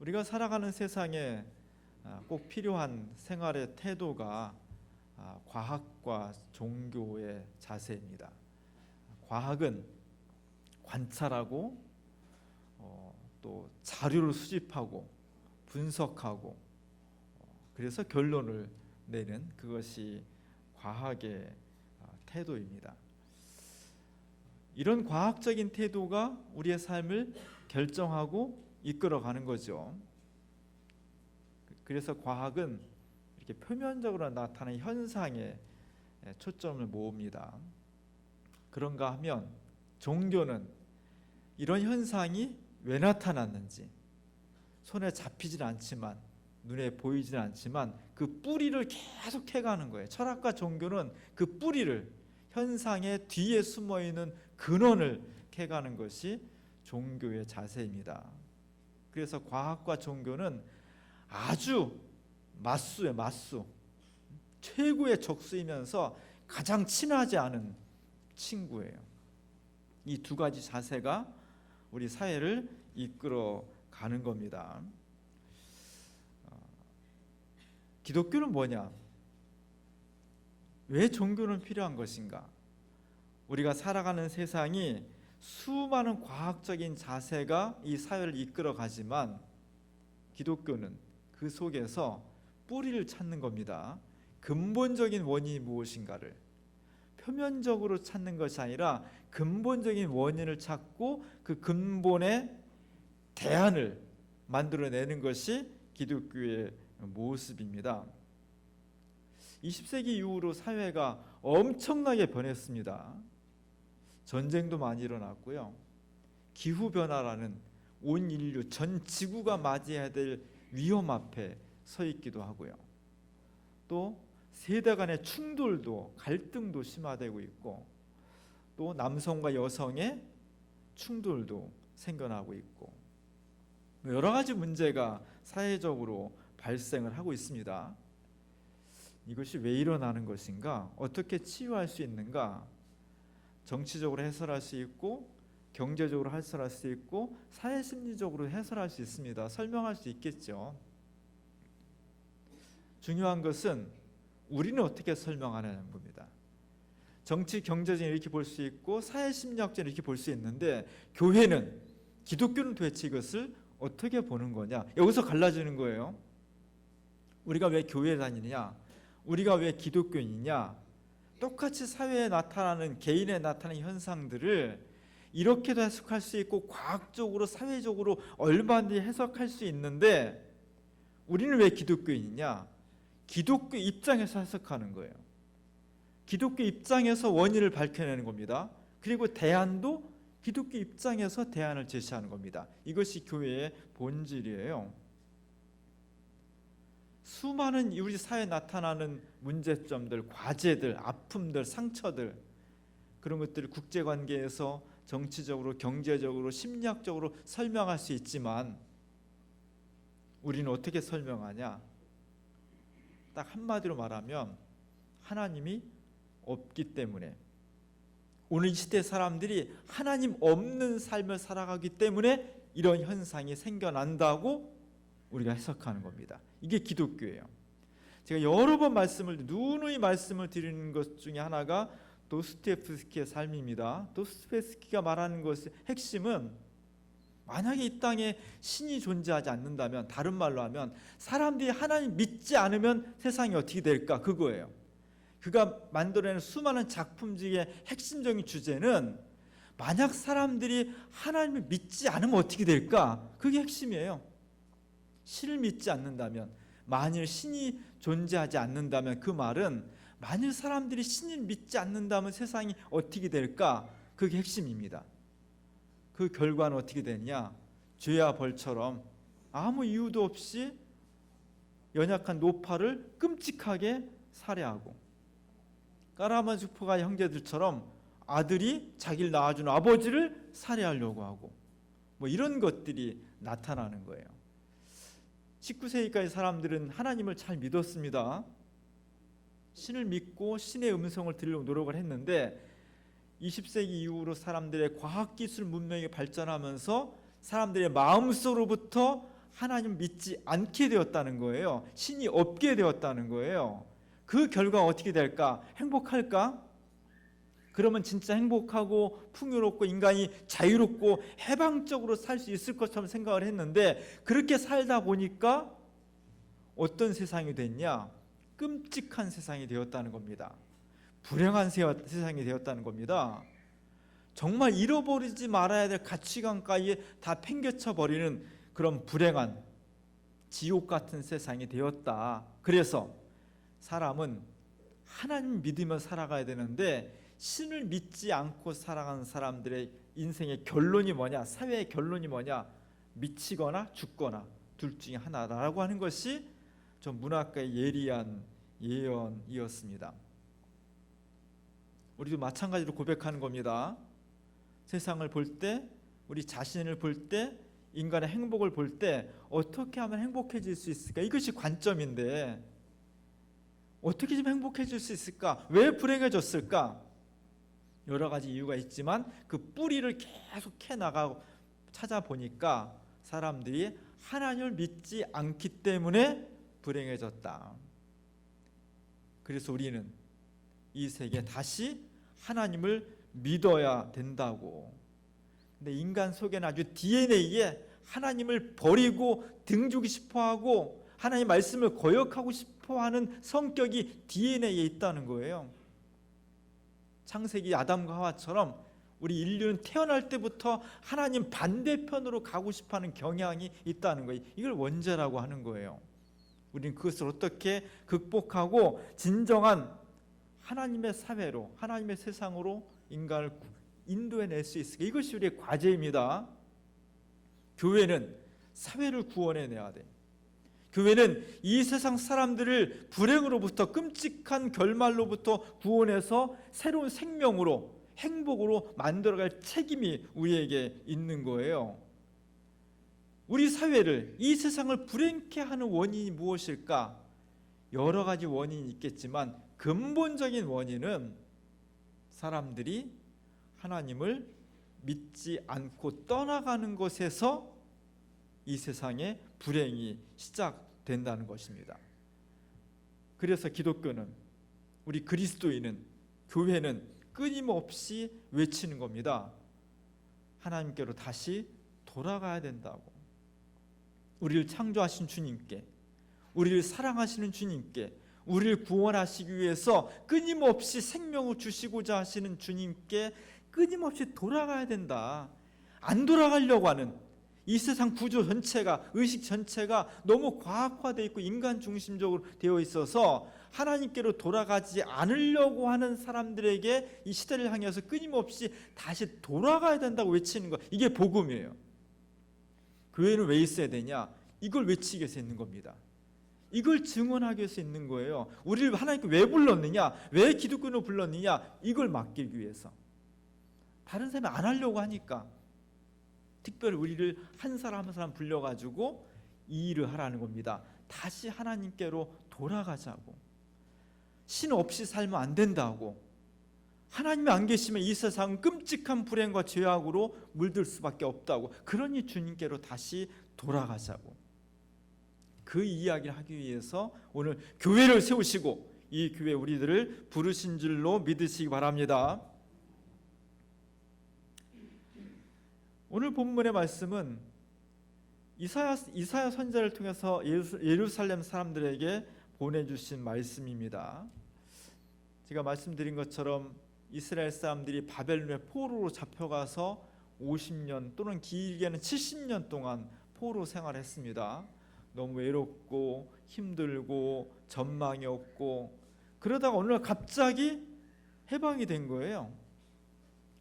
우리가 살아가는 세상에 꼭 필요한 생활의 태도가 과학과 종교의 자세입니다. 과학은 관찰하고 또 자료를 수집하고 분석하고 그래서 결론을 내는 그것이 과학의 태도입니다. 이런 과학적인 태도가 우리의 삶을 결정하고 이끌어가는 거죠. 그래서 과학은 이렇게 표면적으로 나타나는 현상에 초점을 모읍니다. 그런가 하면 종교는 이런 현상이 왜 나타났는지 손에 잡히진 않지만 눈에 보이진 않지만 그 뿌리를 계속 캐가는 거예요. 철학과 종교는 그 뿌리를 현상의 뒤에 숨어있는 근원을 캐가는 것이 종교의 자세입니다. 그래서 과학과 종교는 아주 맞수예요. 맞수. 최고의 적수이면서 가장 친하지 않은 친구예요. 이 두 가지 자세가 우리 사회를 이끌어 가는 겁니다. 기독교는 뭐냐? 왜 종교는 필요한 것인가? 우리가 살아가는 세상이 수많은 과학적인 자세가 이 사회를 이끌어 가지만 기독교는 그 속에서 뿌리를 찾는 겁니다. 근본적인 원인이 무엇인가를 표면적으로 찾는 것이 아니라 근본적인 원인을 찾고 그 근본의 대안을 만들어내는 것이 기독교의 모습입니다. 20세기 이후로 사회가 엄청나게 변했습니다. 전쟁도 많이 일어났고요. 기후변화라는 온 인류 전 지구가 맞이해야 될 위험 앞에 서 있기도 하고요. 또 세대 간의 충돌도 갈등도 심화되고 있고 또 남성과 여성의 충돌도 생겨나고 있고 여러 가지 문제가 사회적으로 발생을 하고 있습니다. 이것이 왜 일어나는 것인가? 어떻게 치유할 수 있는가? 정치적으로 해설할 수 있고 경제적으로 해설할 수 있고 사회심리적으로 해설할 수 있습니다. 설명할 수 있겠죠. 중요한 것은 우리는 어떻게 설명하는 겁니다. 정치 경제적인 이렇게 볼 수 있고 사회심리학적인 이렇게 볼 수 있는데 교회는 기독교는 도대체 이것을 어떻게 보는 거냐? 여기서 갈라지는 거예요. 우리가 왜 교회에 다니느냐? 우리가 왜 기독교인이냐? 똑같이 사회에 나타나는 개인에 나타나는 현상들을 이렇게도 해석할 수 있고 과학적으로 사회적으로 얼마든지 해석할 수 있는데 우리는 왜 기독교인이냐? 기독교 입장에서 해석하는 거예요. 기독교 입장에서 원인을 밝혀내는 겁니다. 그리고 대안도 기독교 입장에서 대안을 제시하는 겁니다. 이것이 교회의 본질이에요. 수많은 우리 사회에 나타나는 문제점들, 과제들, 아픔들, 상처들 그런 것들을 국제관계에서 정치적으로, 경제적으로, 심리학적으로 설명할 수 있지만 우리는 어떻게 설명하냐? 딱 한마디로 말하면 하나님이 없기 때문에 오늘 이 시대 사람들이 하나님 없는 삶을 살아가기 때문에 이런 현상이 생겨난다고 우리가 해석하는 겁니다. 이게 기독교예요. 제가 여러 번 누누이 말씀을 드리는 것 중에 하나가 도스토옙스키의 삶입니다. 도스토옙스키가 말하는 것의 핵심은 만약에 이 땅에 신이 존재하지 않는다면, 다른 말로 하면 사람들이 하나님 믿지 않으면 세상이 어떻게 될까? 그거예요. 그가 만들어낸 수많은 작품 중에 핵심적인 주제는 만약 사람들이 하나님을 믿지 않으면 어떻게 될까? 그게 핵심이에요. 신을 믿지 않는다면, 만일 신이 존재하지 않는다면 그 말은 만일 사람들이 신을 믿지 않는다면 세상이 어떻게 될까? 그게 핵심입니다. 그 결과는 어떻게 되냐? 죄와 벌처럼 아무 이유도 없이 연약한 노파를 끔찍하게 살해하고 까라마주포가 형제들처럼 아들이 자기를 낳아준 아버지를 살해하려고 하고 이런 것들이 나타나는 거예요. 19세기까지 사람들은 하나님을 잘 믿었습니다. 신을 믿고 신의 음성을 들으려고 노력을 했는데 20세기 이후로 사람들의 과학기술 문명이 발전하면서 사람들의 마음속으로부터 하나님 믿지 않게 되었다는 거예요. 신이 없게 되었다는 거예요. 그 결과가 어떻게 될까? 행복할까? 그러면 진짜 행복하고 풍요롭고 인간이 자유롭고 해방적으로 살 수 있을 것처럼 생각을 했는데, 그렇게 살다 보니까 어떤 세상이 됐냐? 끔찍한 세상이 되었다는 겁니다. 불행한 세상이 되었다는 겁니다. 정말 잃어버리지 말아야 될 가치관까지 다 팽개쳐 버리는 그런 불행한 지옥 같은 세상이 되었다. 그래서 사람은 하나님 믿으며 살아가야 되는데, 신을 믿지 않고 살아가는 사람들의 인생의 결론이 뭐냐? 사회의 결론이 뭐냐? 미치거나 죽거나 둘 중에 하나라고 하는 것이 좀 문학가의 예리한 예언이었습니다. 우리도 마찬가지로 고백하는 겁니다. 세상을 볼 때, 우리 자신을 볼 때, 인간의 행복을 볼 때 어떻게 하면 행복해질 수 있을까? 이것이 관점인데 어떻게 좀 행복해질 수 있을까? 왜 불행해졌을까? 여러 가지 이유가 있지만 그 뿌리를 계속 캐나가고 찾아보니까 사람들이 하나님을 믿지 않기 때문에 불행해졌다. 그래서 우리는 이 세계에 다시 하나님을 믿어야 된다고. 근데 인간 속에는 아주 DNA에 하나님을 버리고 등지고 싶어하고 하나님 말씀을 거역하고 싶어하는 성격이 DNA에 있다는 거예요. 창세기 아담과 하와처럼 우리 인류는 태어날 때부터 하나님 반대편으로 가고 싶어하는 경향이 있다는 거예요. 이걸 원죄라고 하는 거예요. 우리는 그것을 어떻게 극복하고 진정한 하나님의 사회로, 하나님의 세상으로 인간을 인도해낼 수 있을까? 이것이 우리의 과제입니다. 교회는 사회를 구원해내야 돼. 교회는 이 세상 사람들을 불행으로부터, 끔찍한 결말로부터 구원해서 새로운 생명으로, 행복으로 만들어갈 책임이 우리에게 있는 거예요. 우리 사회를, 이 세상을 불행케 하는 원인이 무엇일까? 여러 가지 원인이 있겠지만 근본적인 원인은 사람들이 하나님을 믿지 않고 떠나가는 것에서 이 세상에 불행이 시작된다는 것입니다. 그래서 기독교는, 우리 그리스도인은, 교회는 끊임없이 외치는 겁니다. 하나님께로 다시 돌아가야 된다고. 우리를 창조하신 주님께, 우리를 사랑하시는 주님께, 우리를 구원하시기 위해서 끊임없이 생명을 주시고자 하시는 주님께 끊임없이 돌아가야 된다. 안 돌아가려고 하는 이 세상 구조 전체가, 의식 전체가 너무 과학화되어 있고 인간 중심적으로 되어 있어서 하나님께로 돌아가지 않으려고 하는 사람들에게 이 시대를 향해서 끊임없이 다시 돌아가야 된다고 외치는 것, 이게 복음이에요. 교회는 왜 있어야 되냐? 이걸 외치기 위해서 있는 겁니다. 이걸 증언하기 위해서 있는 거예요. 우리를 하나님께 왜 불렀느냐? 왜 기독교로 불렀느냐? 이걸 맡기기 위해서. 다른 사람이 안 하려고 하니까 특별히 우리를 한 사람 한 사람 불려가지고 이 일을 하라는 겁니다. 다시 하나님께로 돌아가자고. 신 없이 살면 안 된다고. 하나님이 안 계시면 이 세상은 끔찍한 불행과 죄악으로 물들 수밖에 없다고. 그러니 주님께로 다시 돌아가자고. 그 이야기를 하기 위해서 오늘 교회를 세우시고 이 교회 우리들을 부르신 줄로 믿으시기 바랍니다. 오늘 본문의 말씀은 이사야 선지자를 통해서 예루살렘 사람들에게 보내주신 말씀입니다. 제가 말씀드린 것처럼 이스라엘 사람들이 바벨론의 포로로 잡혀가서 50년 또는 길게는 70년 동안 포로 생활했습니다. 너무 외롭고 힘들고 전망이 없고, 그러다가 어느 날 갑자기 해방이 된 거예요.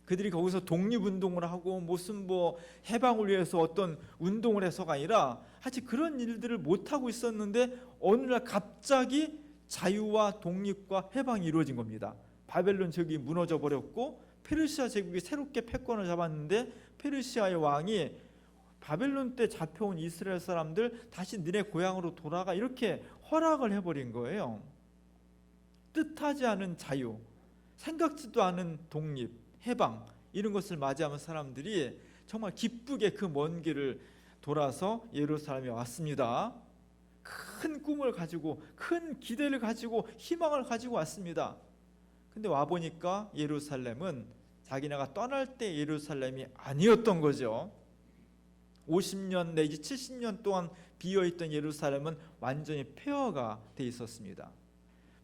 그들이 거기서 독립운동을 하고 무슨 해방을 위해서 어떤 운동을 해서가 아니라 하여튼 그런 일들을 못하고 있었는데 어느 날 갑자기 자유와 독립과 해방이 이루어진 겁니다. 바벨론 제국이 무너져 버렸고 페르시아 제국이 새롭게 패권을 잡았는데 페르시아의 왕이 바벨론 때 잡혀온 이스라엘 사람들 다시 너네 고향으로 돌아가, 이렇게 허락을 해버린 거예요. 뜻하지 않은 자유, 생각지도 않은 독립, 해방, 이런 것을 맞이하면 사람들이 정말 기쁘게 그 먼 길을 돌아서 예루살렘에 왔습니다. 큰 꿈을 가지고, 큰 기대를 가지고, 희망을 가지고 왔습니다. 근데 와보니까 예루살렘은 자기네가 떠날 때 예루살렘이 아니었던 거죠. 50년 내지 70년 동안 비어있던 예루살렘은 완전히 폐허가 돼 있었습니다.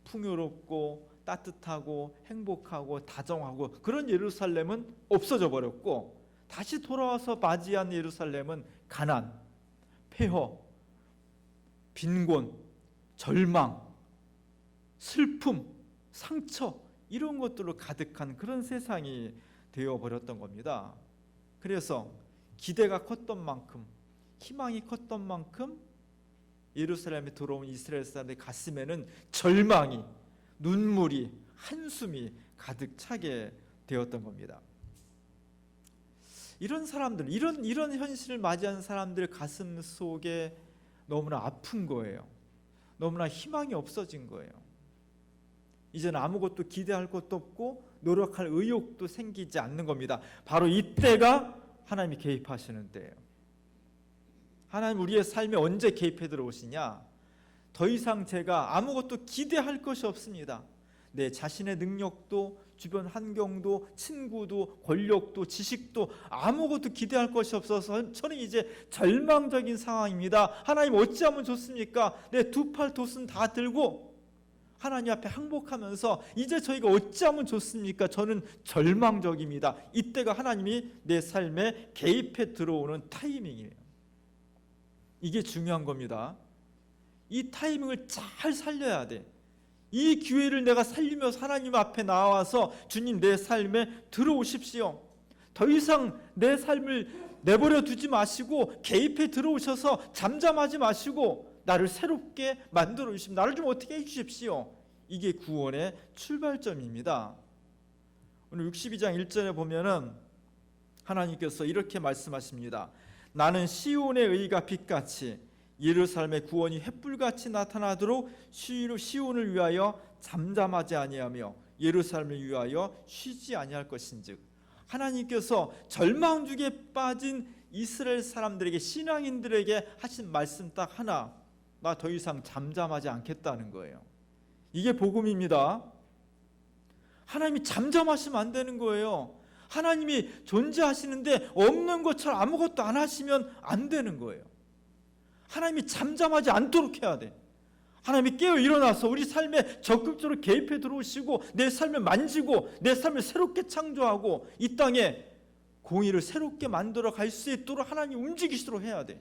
풍요롭고 따뜻하고 행복하고 다정하고 그런 예루살렘은 없어져 버렸고, 다시 돌아와서 맞이한 예루살렘은 가난, 폐허, 빈곤, 절망, 슬픔, 상처, 이런 것들로 가득한 그런 세상이 되어버렸던 겁니다. 그래서 기대가 컸던 만큼, 희망이 컸던 만큼 예루살렘에 들어온 이스라엘 사람들의 가슴에는 절망이, 눈물이, 한숨이 가득 차게 되었던 겁니다. 이런 사람들, 이런 현실을 맞이한 사람들 가슴 속에 너무나 아픈 거예요. 너무나 희망이 없어진 거예요. 이제는 아무것도 기대할 것도 없고 노력할 의욕도 생기지 않는 겁니다. 바로 이때가 하나님이 개입하시는 때예요. 하나님 우리의 삶에 언제 개입해 들어오시냐? 더 이상 제가 아무것도 기대할 것이 없습니다. 내 자신의 능력도, 주변 환경도, 친구도, 권력도, 지식도 아무것도 기대할 것이 없어서 저는 이제 절망적인 상황입니다. 하나님 어찌하면 좋습니까? 내 두 팔 두 손 다 들고 하나님 앞에 항복하면서 이제 저희가 어찌하면 좋습니까? 저는 절망적입니다. 이때가 하나님이 내 삶에 개입해 들어오는 타이밍이에요. 이게 중요한 겁니다. 이 타이밍을 잘 살려야 돼. 이 기회를 내가 살리면서 하나님 앞에 나와서 주님 내 삶에 들어오십시오. 더 이상 내 삶을 내버려 두지 마시고 개입해 들어오셔서 잠잠하지 마시고 나를 새롭게 만들어 주십시오. 나를 좀 어떻게 해주십시오. 이게 구원의 출발점입니다. 오늘 62장 1절에 보면은 하나님께서 이렇게 말씀하십니다. 나는 시온의 의가 빛같이 예루살렘의 구원이 횃불같이 나타나도록 시온을 위하여 잠잠하지 아니하며 예루살렘을 위하여 쉬지 아니할 것인즉, 하나님께서 절망중에 빠진 이스라엘 사람들에게, 신앙인들에게 하신 말씀 딱 하나, 나 더 이상 잠잠하지 않겠다는 거예요. 이게 복음입니다. 하나님이 잠잠하시면 안 되는 거예요. 하나님이 존재하시는데 없는 것처럼 아무것도 안 하시면 안 되는 거예요. 하나님이 잠잠하지 않도록 해야 돼. 하나님이 깨어 일어나서 우리 삶에 적극적으로 개입해 들어오시고 내 삶을 만지고 내 삶을 새롭게 창조하고 이 땅에 공의를 새롭게 만들어 갈 수 있도록 하나님이 움직이시도록 해야 돼.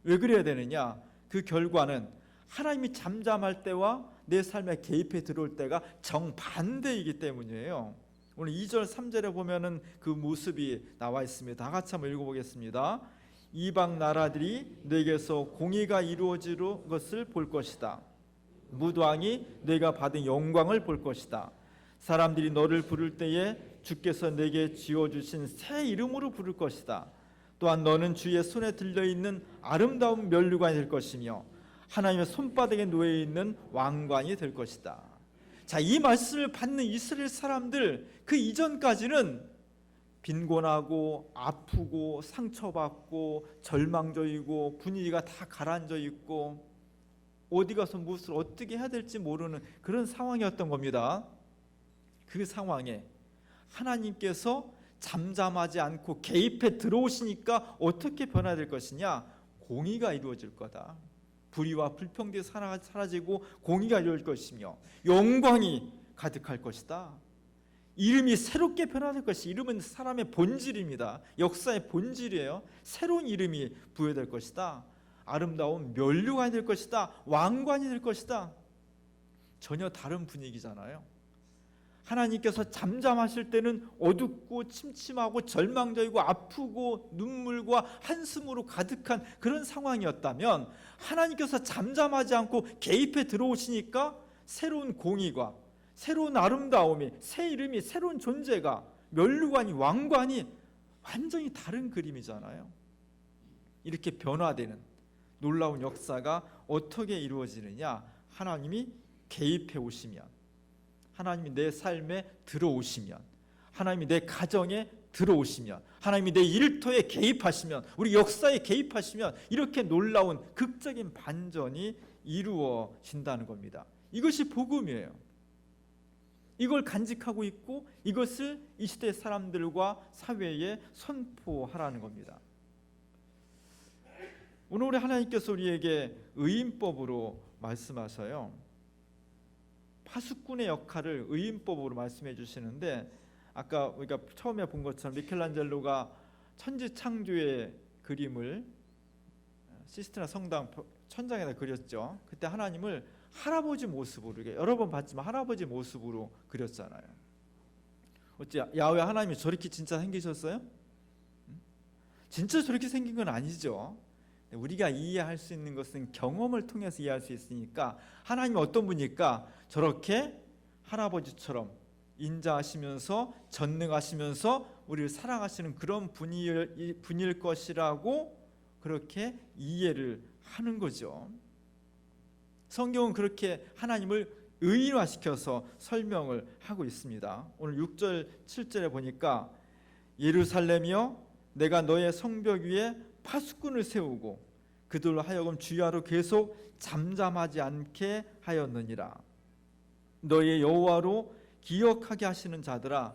왜 그래야 되느냐? 그 결과는 하나님이 잠잠할 때와 내 삶에 개입해 들어올 때가 정반대이기 때문이에요. 오늘 2절 3절에 보면은 그 모습이 나와 있습니다. 다 같이 한번 읽어보겠습니다. 이방 나라들이 내게서 공의가 이루어지는 것을 볼 것이다. 무도왕이 내가 받은 영광을 볼 것이다. 사람들이 너를 부를 때에 주께서 내게 지어주신 새 이름으로 부를 것이다. 또한 너는 주의 손에 들려있는 아름다운 면류관이 될 것이며 하나님의 손바닥에 놓여있는 왕관이 될 것이다. 자, 이 말씀을 받는 이스라엘 사람들, 그 이전까지는 빈곤하고 아프고 상처받고 절망적이고 분위기가 다 가라앉아 있고 어디 가서 무엇을 어떻게 해야 될지 모르는 그런 상황이었던 겁니다. 그 상황에 하나님께서 잠잠하지 않고 개입해 들어오시니까 어떻게 변화될 것이냐? 공의가 이루어질 거다. 불의와 불평등이 사라지고 공의가 이루어질 것이며 영광이 가득할 것이다. 이름이 새롭게 변화될 것이, 이름은 사람의 본질입니다. 역사의 본질이에요. 새로운 이름이 부여될 것이다. 아름다운 면류관이 될 것이다. 왕관이 될 것이다. 전혀 다른 분위기잖아요. 하나님께서 잠잠하실 때는 어둡고 침침하고 절망적이고 아프고 눈물과 한숨으로 가득한 그런 상황이었다면, 하나님께서 잠잠하지 않고 개입해 들어오시니까 새로운 공의가, 새로운 아름다움이, 새 이름이, 새로운 존재가, 면류관이, 왕관이 완전히 다른 그림이잖아요. 이렇게 변화되는 놀라운 역사가 어떻게 이루어지느냐? 하나님이 개입해 오시면, 하나님이 내 삶에 들어오시면, 하나님이 내 가정에 들어오시면, 하나님이 내 일터에 개입하시면, 우리 역사에 개입하시면 이렇게 놀라운 극적인 반전이 이루어진다는 겁니다. 이것이 복음이에요. 이걸 간직하고 있고 이것을 이 시대 사람들과 사회에 선포하라는 겁니다. 오늘 우리 하나님께서 우리에게 의인법으로 말씀하셔요. 파수꾼의 역할을 의인법으로 말씀해 주시는데, 아까 우리가 처음에 본 것처럼 미켈란젤로가 천지창조의 그림을 시스티나 성당 천장에다 그렸죠. 그때 하나님을 할아버지 모습으로, 여러 번 봤지만 할아버지 모습으로 그렸잖아요. 어째 야훼 하나님이 저렇게 진짜 생기셨어요? 진짜 저렇게 생긴 건 아니죠. 우리가 이해할 수 있는 것은 경험을 통해서 이해할 수 있으니까, 하나님이 어떤 분일까? 저렇게 할아버지처럼 인자하시면서 전능하시면서 우리를 사랑하시는 그런 분일 것이라고 그렇게 이해를 하는 거죠. 성경은 그렇게 하나님을 의인화시켜서 설명을 하고 있습니다. 오늘 6절 7절에 보니까 예루살렘이여 내가 너의 성벽 위에 파수꾼을 세우고 그들로 하여금 주야로 계속 잠잠하지 않게 하였느니라. 너의 여호와로 기억하게 하시는 자들아,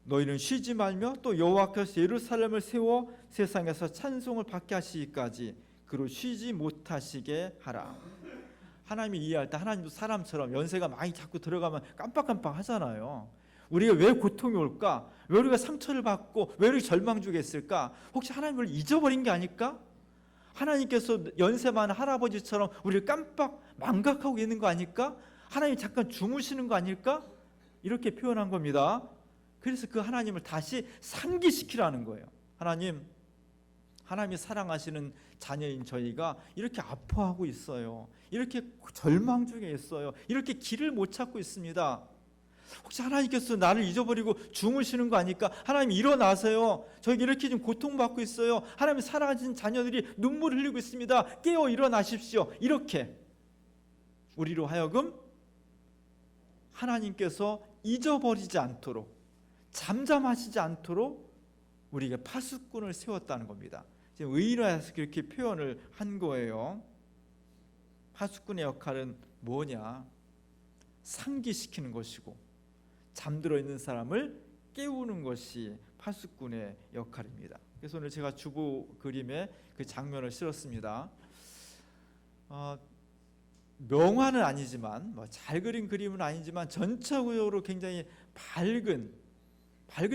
너희는 쉬지 말며 또 여호와께서 예루살렘을 세워 세상에서 찬송을 받게 하시기까지 그로 쉬지 못하시게 하라. 하나님이 이해할 때 하나님도 사람처럼 연세가 많이 자꾸 들어가면 깜빡깜빡 하잖아요. 우리가 왜 고통이 올까? 왜 우리가 상처를 받고 왜 우리 절망 중에 있을까? 혹시 하나님을 잊어버린 게 아닐까? 하나님께서 연세 많은 할아버지처럼 우리를 깜빡 망각하고 있는 거 아닐까? 하나님이 잠깐 주무시는 거 아닐까? 이렇게 표현한 겁니다. 그래서 그 하나님을 다시 상기시키라는 거예요. 하나님이 사랑하시는 자녀인 저희가 이렇게 아파하고 있어요. 이렇게 절망 중에 있어요. 이렇게 길을 못 찾고 있습니다. 혹시 하나님께서 나를 잊어버리고 주무시는 거 아닐까? 하나님 일어나세요. 저에게 이렇게 좀 고통받고 있어요. 하나님 사랑하시는 자녀들이 눈물을 흘리고 있습니다. 깨어 일어나십시오. 이렇게 우리로 하여금 하나님께서 잊어버리지 않도록, 잠잠하시지 않도록 우리에게 파수꾼을 세웠다는 겁니다. 지금 의인화해서 그렇게 표현을 한 거예요. 파수꾼의 역할은 뭐냐? 상기시키는 것이고 잠들어 있는 사람을 깨우는 것이 파수꾼의 역할입니다. 그래서 오늘 제가 주보 그림에 그 장면을 실었습니다. 명화는 아니지만, 잘 그린 그림은 아니지만 전체적으로 굉장히 밝은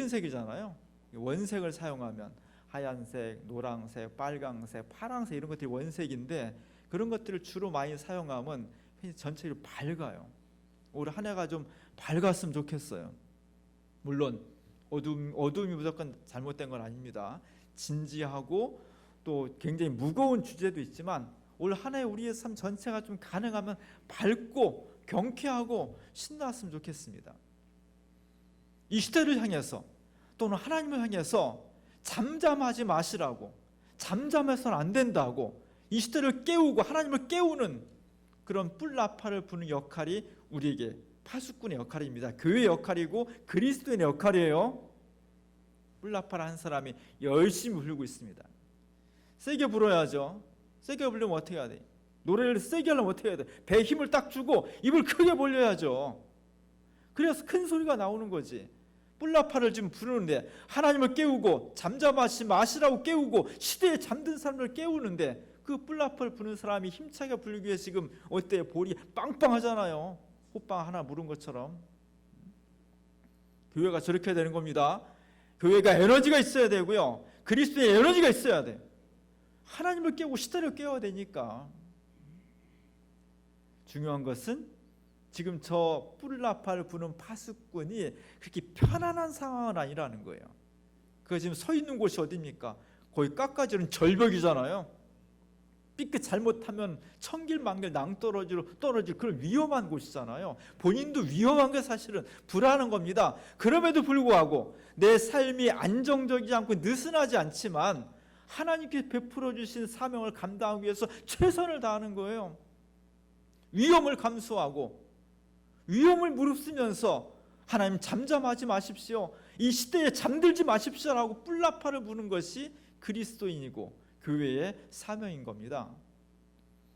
색이잖아요. 원색을 사용하면 하얀색, 노란색, 빨강색, 파란색 이런 것들이 원색인데, 그런 것들을 주로 많이 사용하면 전체적으로 밝아요. 올 한 해가 좀 밝았으면 좋겠어요. 물론 어둠이 무조건 잘못된 건 아닙니다. 진지하고 또 굉장히 무거운 주제도 있지만 올 한 해 우리의 삶 전체가 좀 가능하면 밝고 경쾌하고 신났으면 좋겠습니다. 이 시대를 향해서 또는 하나님을 향해서 잠잠하지 마시라고, 잠잠해서는 안 된다고, 이 시대를 깨우고 하나님을 깨우는 그런 뿔나팔을 부는 역할이 우리에게 파수꾼의 역할입니다. 교회의 역할이고 그리스도인의 역할이에요. 뿔나팔 한 사람이 열심히 불고 있습니다. 세게 불어야죠. 세게 불려면 어떻게 해야 돼? 노래를 세게 하려면 어떻게 해야 돼? 배에 힘을 딱 주고 입을 크게 벌려야죠. 그래서 큰 소리가 나오는 거지. 뿔나팔을 지금 부르는데, 하나님을 깨우고 잠잠하지 마시라고 깨우고 시대에 잠든 사람을 깨우는데, 그 뿔나팔 부는 사람이 힘차게 불기 위해 지금 어때요? 볼이 빵빵하잖아요. 호빵 하나 물은 것처럼. 교회가 저렇게 되는 겁니다. 교회가 에너지가 있어야 되고요, 그리스도의 에너지가 있어야 돼. 하나님을 깨우고 시대를 깨워야 되니까. 중요한 것은 지금 저 뿔나팔을 부는 파수꾼이 그렇게 편안한 상황은 아니라는 거예요. 그 지금 서 있는 곳이 어디입니까? 거의 깎아지는 절벽이잖아요. 삐끗 잘못하면 천길만길 낭떠러지로 떨어질 그런 위험한 곳이잖아요. 본인도 위험한 게 사실은 불안한 겁니다. 그럼에도 불구하고 내 삶이 안정적이지 않고 느슨하지 않지만 하나님께 베풀어 주신 사명을 감당하기 위해서 최선을 다하는 거예요. 위험을 감수하고 위험을 무릅쓰면서 하나님 잠잠하지 마십시오. 이 시대에 잠들지 마십시오라고 뿔나파를 부는 것이 그리스도인이고 교회의 사명인 겁니다.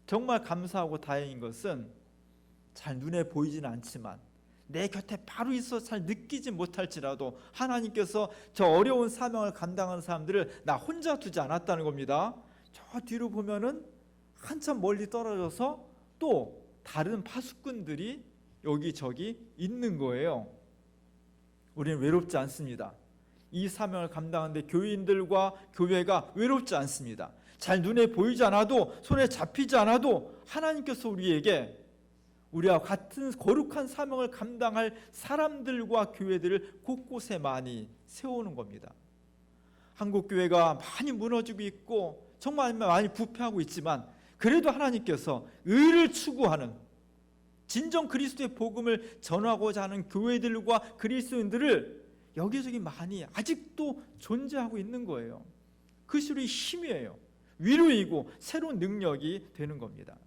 정말 감사하고 다행인 것은 잘 눈에 보이지는 않지만 내 곁에 바로 있어 잘 느끼지 못할지라도 하나님께서 저 어려운 사명을 감당하는 사람들을 나 혼자 두지 않았다는 겁니다. 저 뒤로 보면은 한참 멀리 떨어져서 또 다른 파수꾼들이 여기저기 있는 거예요. 우리는 외롭지 않습니다. 이 사명을 감당하는데 교인들과 교회가 외롭지 않습니다. 잘 눈에 보이지 않아도 손에 잡히지 않아도 하나님께서 우리에게 우리와 같은 거룩한 사명을 감당할 사람들과 교회들을 곳곳에 많이 세우는 겁니다. 한국 교회가 많이 무너지고 있고 정말 많이 부패하고 있지만 그래도 하나님께서 의를 추구하는 진정 그리스도의 복음을 전하고자 하는 교회들과 그리스도인들을 여기저기 많이 아직도 존재하고 있는 거예요. 그것이 우리 힘이에요. 위로이고 새로운 능력이 되는 겁니다.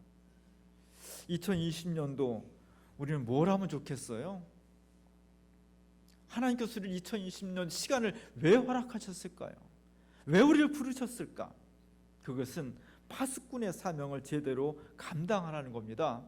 2020년도 우리는 뭘 하면 좋겠어요? 하나님께서 우리 2020년 시간을 왜 허락하셨을까요? 왜 우리를 부르셨을까? 그것은 파수꾼의 사명을 제대로 감당하라는 겁니다.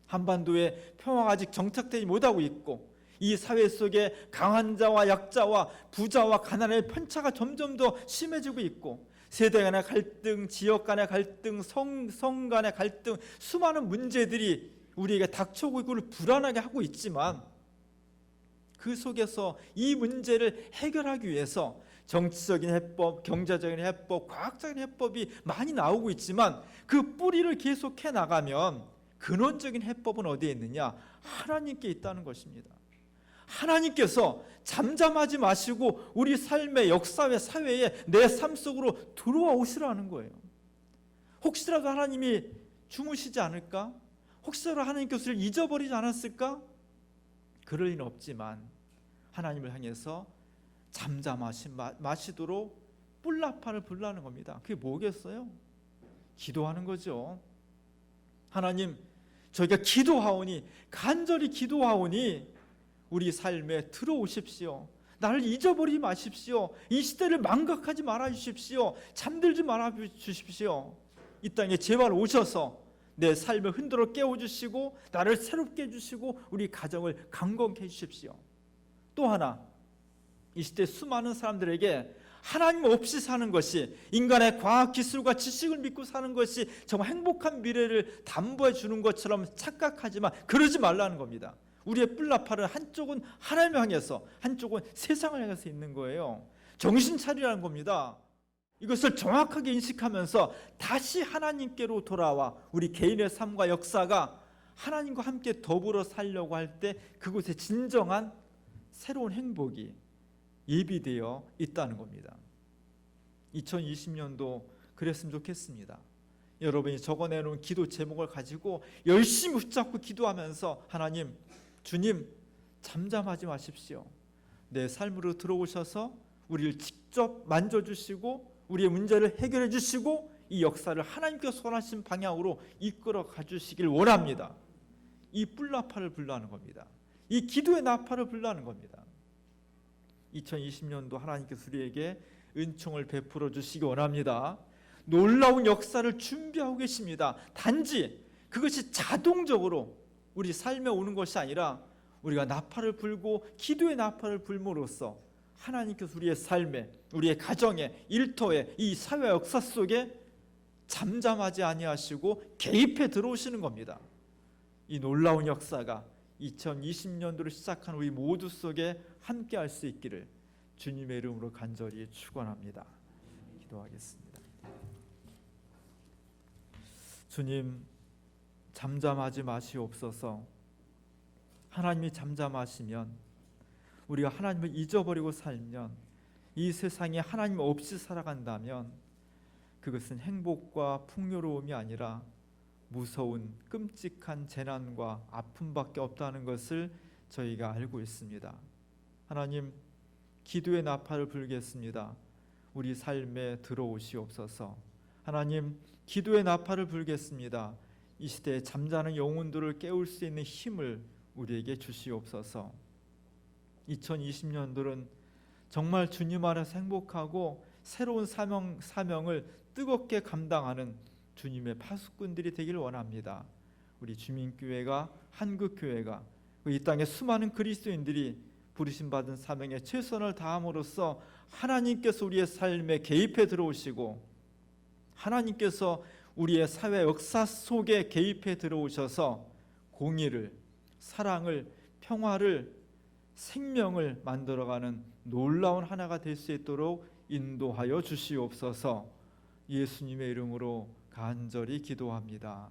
한반도에 평화가 아직 정착되지 못하고 있고 이 사회 속에 강한 자와 약자와 부자와 가난의 편차가 점점 더 심해지고 있고 세대 간의 갈등, 지역 간의 갈등, 성 간의 갈등, 수많은 문제들이 우리에게 닥쳐오고 그걸 불안하게 하고 있지만 그 속에서 이 문제를 해결하기 위해서 정치적인 해법, 경제적인 해법, 과학적인 해법이 많이 나오고 있지만 그 뿌리를 계속해 나가면 근원적인 해법은 어디에 있느냐? 하나님께 있다는 것입니다. 하나님께서 잠잠하지 마시고 우리 삶의 역사의 사회에 내 삶 속으로 들어와 오시라는 거예요. 혹시라도 하나님이 주무시지 않을까? 혹시라도 하나님께서 우리를 잊어버리지 않았을까? 그럴 리는 없지만 하나님을 향해서 잠잠하시도록 뿔나파를 불라는 겁니다. 그게 뭐겠어요? 기도하는 거죠. 하나님, 저희가 기도하오니 간절히 기도하오니 우리 삶에 들어오십시오. 나를 잊어버리지 마십시오. 이 시대를 망각하지 말아 주십시오. 잠들지 말아 주십시오. 이 땅에 제발 오셔서 내 삶을 흔들어 깨워주시고 나를 새롭게 해주시고 우리 가정을 강건케 해주십시오. 또 하나, 이 시대 수많은 사람들에게 하나님 없이 사는 것이, 인간의 과학 기술과 지식을 믿고 사는 것이 정말 행복한 미래를 담보해 주는 것처럼 착각하지만 그러지 말라는 겁니다. 우리의 뿔나팔은 한쪽은 하나님을 향해서 한쪽은 세상을 향해서 있는 거예요. 정신 차리라는 겁니다. 이것을 정확하게 인식하면서 다시 하나님께로 돌아와 우리 개인의 삶과 역사가 하나님과 함께 더불어 살려고 할 때 그곳에 진정한 새로운 행복이 예비되어 있다는 겁니다. 2020년도 그랬으면 좋겠습니다. 여러분이 적어내놓은 기도 제목을 가지고 열심히 붙잡고 기도하면서 하나님, 주님 잠잠하지 마십시오. 내 삶으로 들어오셔서 우리를 직접 만져주시고 우리의 문제를 해결해 주시고 이 역사를 하나님께서 원하신 방향으로 이끌어 가주시길 원합니다. 이 뿔나팔을 불라는 겁니다. 이 기도의 나팔을 불라는 겁니다. 2020년도 하나님께서 우리에게 은총을 베풀어 주시기 원합니다. 놀라운 역사를 준비하고 계십니다. 단지 그것이 자동적으로 우리 삶에 오는 것이 아니라 우리가 나팔을 불고 기도의 나팔을 불므로써 하나님께서 우리의 삶에, 우리의 가정에, 일터에, 이 사회 역사 속에 잠잠하지 아니하시고 개입해 들어오시는 겁니다. 이 놀라운 역사가 2020년도를 시작한 우리 모두 속에 함께할 수 있기를 주님의 이름으로 간절히 축원합니다. 기도하겠습니다. 주님, 잠잠하지 마시옵소서. 하나님이 잠잠하시면, 우리가 하나님을 잊어버리고 살면, 이 세상에 하나님 없이 살아간다면 그것은 행복과 풍요로움이 아니라 무서운 끔찍한 재난과 아픔밖에 없다는 것을 저희가 알고 있습니다. 하나님, 기도의 나팔을 불겠습니다. 우리 삶에 들어오시옵소서. 하나님, 기도의 나팔을 불겠습니다. 이 시대에 잠자는 영혼들을 깨울 수 있는 힘을 우리에게 주시옵소서. 2020년도는 정말 주님 안에서 행복하고 새로운 사명을 뜨겁게 감당하는 주님의 파수꾼들이 되길 원합니다. 우리 주민교회가, 한국교회가, 이 땅의 수많은 그리스도인들이 부르심받은 사명에 최선을 다함으로써 하나님께서 우리의 삶에 개입해 들어오시고 하나님께서 우리의 사회 역사 속에 개입해 들어오셔서 공의를, 사랑을, 평화를, 생명을 만들어가는 놀라운 하나가 될 수 있도록 인도하여 주시옵소서. 예수님의 이름으로 간절히 기도합니다.